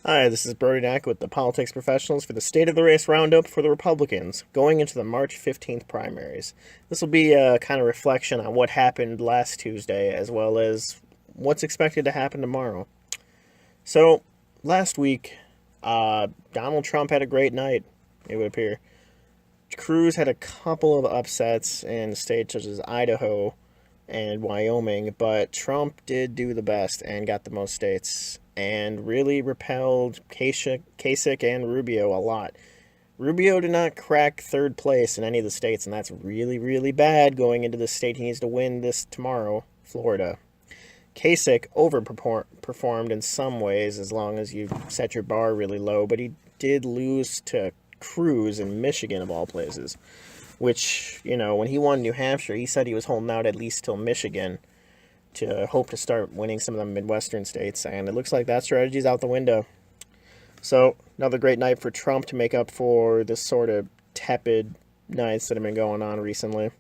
Hi, this is Brody Nack with the Politics Professionals for the State of the Race Roundup for the Republicans going into the March 15th primaries. This will be a kind of reflection on what happened last Tuesday as well as what's expected to happen tomorrow. So, last week, Donald Trump had a great night, it would appear. Cruz had a couple of upsets in states such as Idaho and Wyoming, but Trump did do the best and got the most states and really repelled Kasich and Rubio a lot. Rubio did not crack third place in any of the states, and that's really, really bad going into the state he needs to win this tomorrow, Florida. Kasich overperformed in some ways as long as you set your bar really low, but he did lose to Cruz in Michigan, of all places. Which, when he won New Hampshire, he said he was holding out at least till Michigan to hope to start winning some of the Midwestern states, and it looks like that strategy's out the window. So, another great night for Trump to make up for this sort of tepid nights that have been going on recently.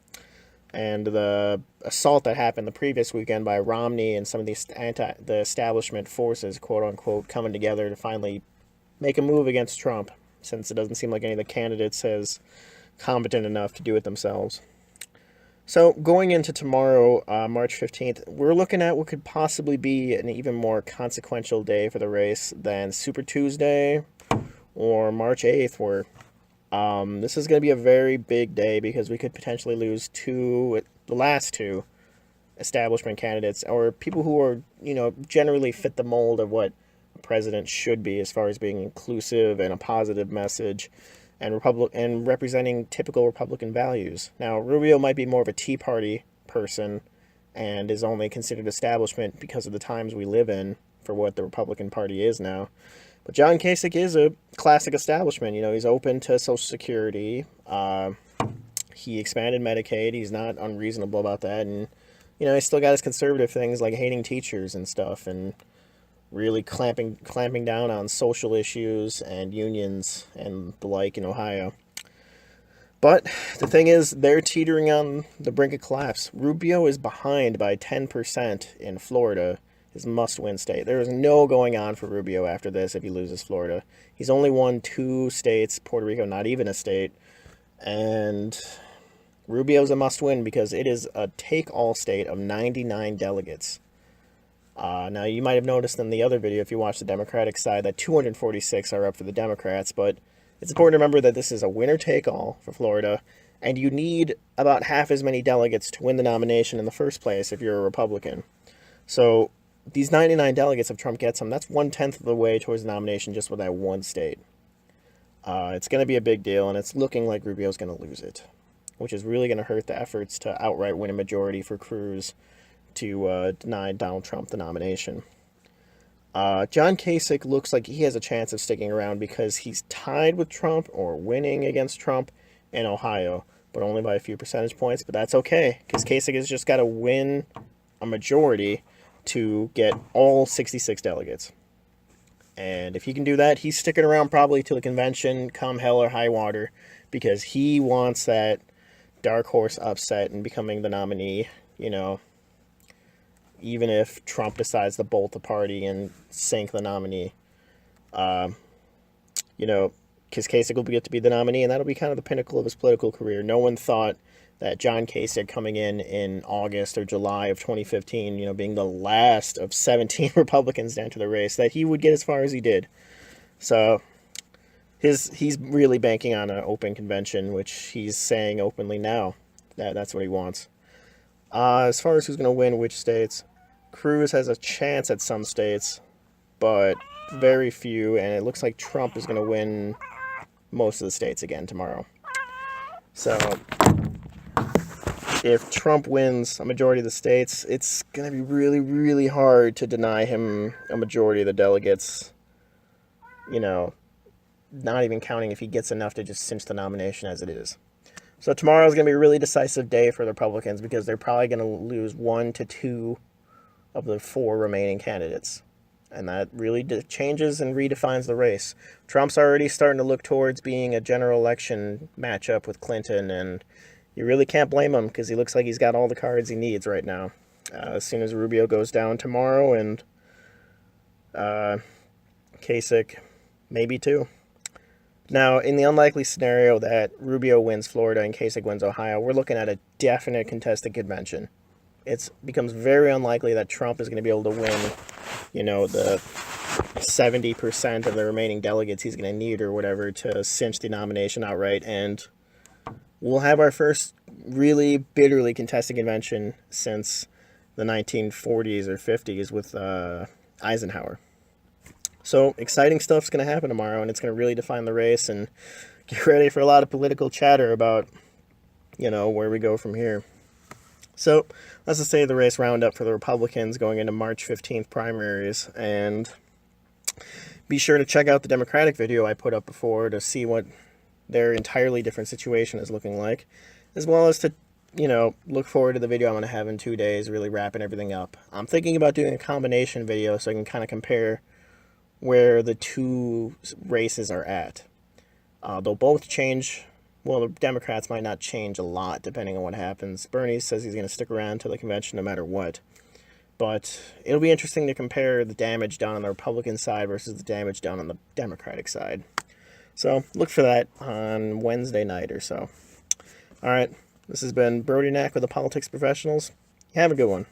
And the assault that happened the previous weekend by Romney and some of the establishment forces, quote unquote, coming together to finally make a move against Trump, since it doesn't seem like any of the candidates has competent enough to do it themselves. So, going into tomorrow, March 15th, we're looking at what could possibly be an even more consequential day for the race than Super Tuesday or March 8th, where this is going to be a very big day because we could potentially lose the last two establishment candidates, or people who are, generally fit the mold of what a president should be as far as being inclusive and a positive message and representing typical Republican values. Now, Rubio might be more of a Tea Party person and is only considered establishment because of the times we live in for what the Republican Party is now. But John Kasich is a classic establishment. He's open to Social Security. He expanded Medicaid. He's not unreasonable about that. And, he's still got his conservative things like hating teachers and stuff and really clamping down on social issues and unions and the like in Ohio. But the thing is, they're teetering on the brink of collapse. Rubio is behind by 10% in Florida, his must-win state. There is no going on for Rubio after this if he loses Florida. He's only won 2 states, Puerto Rico not even a state, and Rubio's a must-win because it is a take-all state of 99 delegates. Now, you might have noticed in the other video, if you watch the Democratic side, that 246 are up for the Democrats, but it's important to remember that this is a winner-take-all for Florida, and you need about half as many delegates to win the nomination in the first place if you're a Republican. So, these 99 delegates, if Trump gets them, that's 1/10 of the way towards the nomination just with that one state. It's going to be a big deal, and it's looking like Rubio's going to lose it, which is really going to hurt the efforts to outright win a majority for Cruz to deny Donald Trump the nomination. John Kasich looks like he has a chance of sticking around because he's tied with Trump or winning against Trump in Ohio, but only by a few percentage points. But that's okay because Kasich has just got to win a majority to get all 66 delegates. And if he can do that, he's sticking around probably to the convention come hell or high water because he wants that dark horse upset and becoming the nominee, even if Trump decides to bolt the party and sink the nominee. Because Kasich will get to be the nominee, and that'll be kind of the pinnacle of his political career. No one thought that John Kasich coming in August or July of 2015, being the last of 17 Republicans to enter the race, that he would get as far as he did. So he's really banking on an open convention, which he's saying openly now. That's what he wants. As far as who's going to win which states, Cruz has a chance at some states, but very few, and it looks like Trump is going to win most of the states again tomorrow. So, if Trump wins a majority of the states, it's going to be really, really hard to deny him a majority of the delegates, not even counting if he gets enough to just cinch the nomination as it is. So tomorrow is going to be a really decisive day for the Republicans because they're probably going to lose 1 to 2 of the 4 remaining candidates. And that really changes and redefines the race. Trump's already starting to look towards being a general election matchup with Clinton, and you really can't blame him because he looks like he's got all the cards he needs right now. As soon as Rubio goes down tomorrow and Kasich, maybe 2. Now, in the unlikely scenario that Rubio wins Florida and Kasich wins Ohio, we're looking at a definite contested convention. It becomes very unlikely that Trump is going to be able to win, the 70% of the remaining delegates he's going to need or whatever to cinch the nomination outright. And we'll have our first really bitterly contested convention since the 1940s or 50s with Eisenhower. So exciting stuff's going to happen tomorrow, and it's going to really define the race, and get ready for a lot of political chatter about, where we go from here. So let's just say the race roundup for the Republicans going into March 15th primaries, and be sure to check out the Democratic video I put up before to see what their entirely different situation is looking like, as well as to, look forward to the video I'm going to have in 2 days, really wrapping everything up. I'm thinking about doing a combination video so I can kind of compare where the two races are at. They'll both change. Well, the Democrats might not change a lot depending on what happens. Bernie says he's going to stick around to the convention no matter what. But it'll be interesting to compare the damage done on the Republican side versus the damage done on the Democratic side. So look for that on Wednesday night or so. All right, this has been Brody Knack with the Politics Professionals. Have a good one.